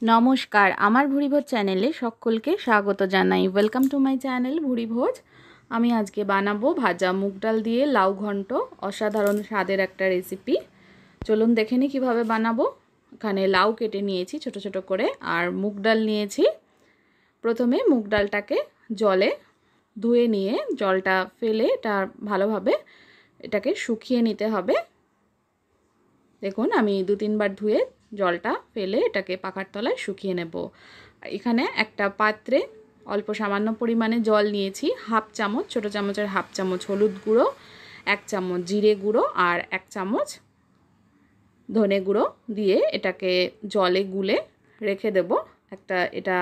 নমস্কার, আমার ভুরিভোজ চ্যানেলে সকলকে স্বাগত জানাই। Welcome to my channel Bhuribhoj. আমি আজকে বানাবো ভাজা মুগ ডাল দিয়ে লাউ ঘন্ট, অসাধারণ স্বাদের একটা রেসিপি। চলুন দেখে নিই কীভাবে বানাবো। এখানে লাউ কেটে নিয়েছি ছোট ছোট করে, আর মুগ ডাল নিয়েছি। প্রথমে মুগ ডালটাকে জলে ধুয়ে নিয়ে জলটা ফেলে এটা ভালোভাবে এটাকে শুকিয়ে নিতে হবে। দেখুন আমি 2-3 বার ধুয়ে জলটা ফেলে এটাকে পাখার তলায় শুকিয়ে নেব। এখানে একটা পাত্রে অল্প সামান্য পরিমাণে জল নিয়েছি। হাফ চামচ, ছোটো চামচের হাফ চামচ হলুদ গুঁড়ো, 1 চামচ জিরে গুঁড়ো আর 1 চামচ ধনে গুঁড়ো দিয়ে এটাকে জলে গুলে রেখে দেব। এটা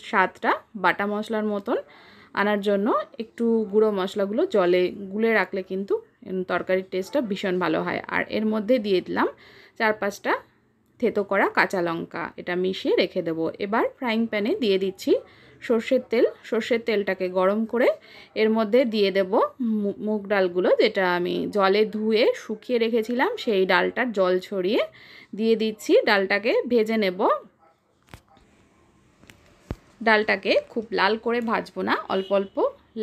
স্বাদটা বাটা মশলার মতন আনার জন্য একটু গুঁড়ো মশলাগুলো জলে গুলে রাখলে কিন্তু তরকারির টেস্টটা ভীষণ ভালো হয়। আর এর মধ্যে দিয়ে দিলাম 4-5টা থেতো করা কাঁচা লঙ্কা, এটা মিশিয়ে রেখে দেবো। এবার ফ্রাইং প্যানে দিয়ে দিচ্ছি সর্ষের তেল। সর্ষের তেলটাকে গরম করে এর মধ্যে দিয়ে দেব মুগ ডালগুলো, যেটা আমি জলে ধুয়ে শুকিয়ে রেখেছিলাম। সেই ডালটার জল ছড়িয়ে দিয়ে দিচ্ছি। ডালটাকে ভেজে নেব। ডালটাকে খুব লাল করে ভাজবো না, অল্প অল্প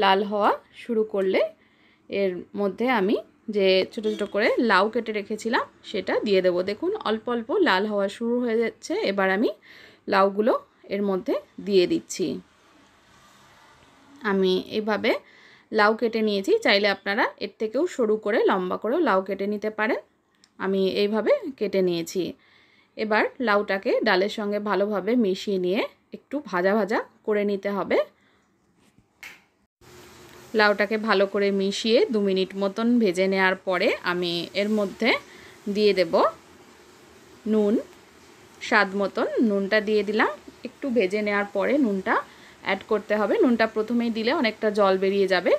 লাল হওয়া শুরু করলে এর মধ্যে আমি যে ছোটো ছোটো করে লাউ কেটে রেখেছিলাম সেটা দিয়ে দেবো। দেখুন অল্প অল্প লাল হওয়া শুরু হয়ে যাচ্ছে। এবার আমি লাউগুলো এর মধ্যে দিয়ে দিচ্ছি। আমি এইভাবে লাউ কেটে নিয়েছি, চাইলে আপনারা এর থেকেও সরু করে লম্বা করেও লাউ কেটে নিতে পারেন। আমি এইভাবে কেটে নিয়েছি। এবার লাউটাকে ডালের সঙ্গে ভালোভাবে মিশিয়ে নিয়ে একটু ভাজা ভাজা করে নিতে হবে। লাউটাকে ভালো করে মিশিয়ে 2 মিনিট মতন ভেজে নেওয়ার পরে আমি এর মধ্যে দিয়ে দেব নুন। স্বাদ মতন নুনটা দিয়ে দিলাম। একটু ভেজে নেওয়ার পরে নুনটা অ্যাড করতে হবে। নুনটা প্রথমেই দিলে অনেকটা জল বেরিয়ে যাবে,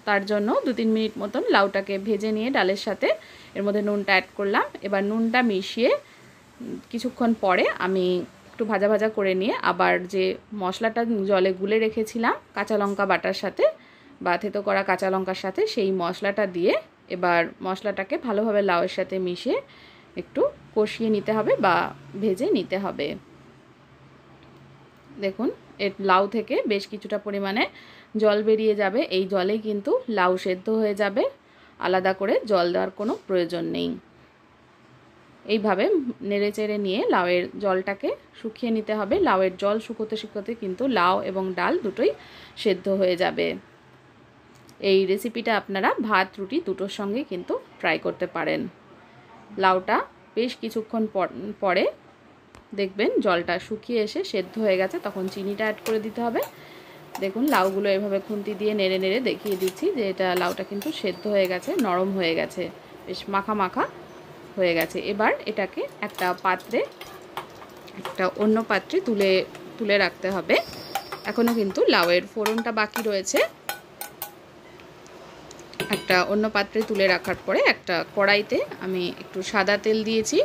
তার জন্য 2-3 মিনিট মতন লাউটাকে ভেজে নিয়ে ডালের সাথে এর মধ্যে নুনটা অ্যাড করলাম। এবার নুনটা মিশিয়ে কিছুক্ষণ পরে আমি একটু ভাজা ভাজা করে নিয়ে আবার যে মশলাটা জলে গুলে রেখেছিলাম কাঁচা লঙ্কা বাটার সাথে বা থেতো করা কাঁচা লঙ্কার সাথে, সেই মশলাটা দিয়ে এবার মশলাটাকে ভালোভাবে লাউয়ের সাথে মিশিয়ে একটু কষিয়ে নিতে হবে বা ভেজে নিতে হবে। দেখুন এর লাউ থেকে বেশ কিছুটা পরিমাণে জল বেরিয়ে যাবে। এই জলেই কিন্তু লাউ সেদ্ধ হয়ে যাবে, আলাদা করে জল দেওয়ার কোনো প্রয়োজন নেই। এইভাবে নেড়ে চেড়ে নিয়ে লাউয়ের জলটাকে শুকিয়ে নিতে হবে। লাউয়ের জল শুকোতে শুকোতে কিন্তু লাউ এবং ডাল দুটোই সেদ্ধ হয়ে যাবে। এই রেসিপিটা আপনারা ভাত রুটি দুটোর সঙ্গে কিন্তু ট্রাই করতে পারেন। লাউটা বেশ কিছুক্ষণ পরে দেখবেন জলটা শুকিয়ে এসে সেদ্ধ হয়ে গেছে, তখন চিনিটা অ্যাড করে দিতে হবে। দেখুন লাউগুলো এভাবে খুন্তি দিয়ে নেড়ে নেড়ে দেখিয়ে দিচ্ছি যে এটা লাউটা কিন্তু সেদ্ধ হয়ে গেছে, নরম হয়ে গেছে, বেশ মাখা মাখা হয়ে গেছে। এবার এটাকে অন্য পাত্রে তুলে রাখতে হবে। এখনও কিন্তু লাউয়ের ফোড়নটা বাকি রয়েছে। একটা অন্য পাত্রে তুলে রাখার পরে একটা কড়াইতে আমি একটু সাদা তেল দিয়েছি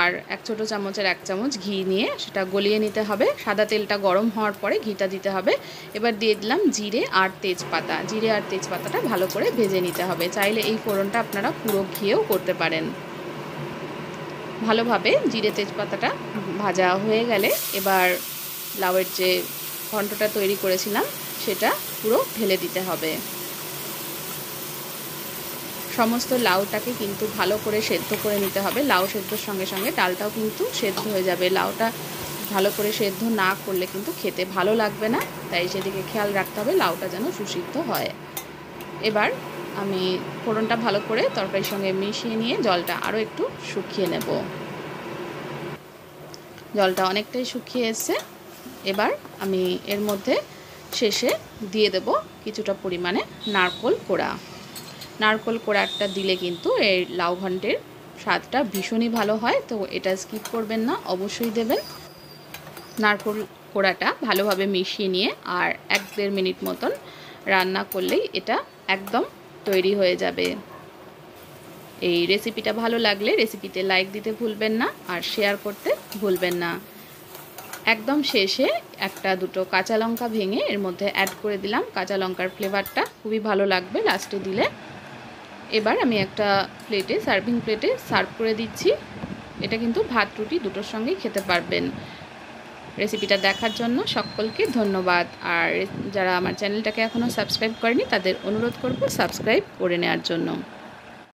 আর 1 ছোটো চামচের 1 চামচ ঘি নিয়ে সেটা গলিয়ে নিতে হবে। সাদা তেলটা গরম হওয়ার পরে ঘিটা দিতে হবে। এবার দিয়ে দিলাম জিরে আর তেজপাতা। জিরে আর তেজপাতাটা ভালো করে ভেজে নিতে হবে। চাইলে এই ফোড়নটা আপনারা পুরো ঘিয়েও করতে পারেন। ভালোভাবে জিরে তেজপাতাটা ভাজা হয়ে গেলে এবার লাউয়ের যে ঘন্টটা তৈরি করেছিলাম সেটা পুরো ঢেলে দিতে হবে। সমস্ত লাউটাকে কিন্তু ভালো করে সেদ্ধ করে নিতে হবে। লাউ সেদ্ধর সঙ্গে সঙ্গে ডালটাও কিন্তু সেদ্ধ হয়ে যাবে। লাউটা ভালো করে সেদ্ধ না করলে কিন্তু খেতে ভালো লাগবে না, তাই সেদিকে খেয়াল রাখতে হবে লাউটা যেন সুসিদ্ধ হয়। এবার আমি ফোড়নটা ভালো করে তরকারির সঙ্গে মিশিয়ে নিয়ে জলটা আরও একটু শুকিয়ে নেব। জলটা অনেকটাই শুকিয়ে এসছে। এবার আমি এর মধ্যে শেষে দিয়ে দেব কিছুটা পরিমাণে নারকেল কোড়া। নারকেল কোড়াটা দিলে কিন্তু এই লাউ ঘন্টের স্বাদটা ভীষণই ভালো হয়, তো এটা স্কিপ করবেন না, অবশ্যই দেবেন। নারকেল কোড়াটা ভালোভাবে মিশিয়ে নিয়ে আর 1-1.5 মিনিট মতন রান্না করলেই এটা একদম তৈরি হয়ে যাবে। এই রেসিপিটা ভালো লাগলে রেসিপিতে লাইক দিতে ভুলবেন না আর শেয়ার করতে ভুলবেন না। একদম শেষে 1-2 কাঁচা লঙ্কা ভেঙে এর মধ্যে অ্যাড করে দিলাম। কাঁচা লঙ্কার ফ্লেভারটা খুবই ভালো লাগবে লাস্টে দিলে। এবার আমি একটা সার্ভিং প্লেটে সার্ভ করে দিচ্ছি। এটা কিন্তু ভাত রুটি দুটোর সঙ্গেই খেতে পারবেন। রেসিপিটা দেখার জন্য সকলকে ধন্যবাদ। আর যারা আমার চ্যানেলটাকে এখনও সাবস্ক্রাইব করেনি তাদের অনুরোধ করব সাবস্ক্রাইব করে নেওয়ার জন্য।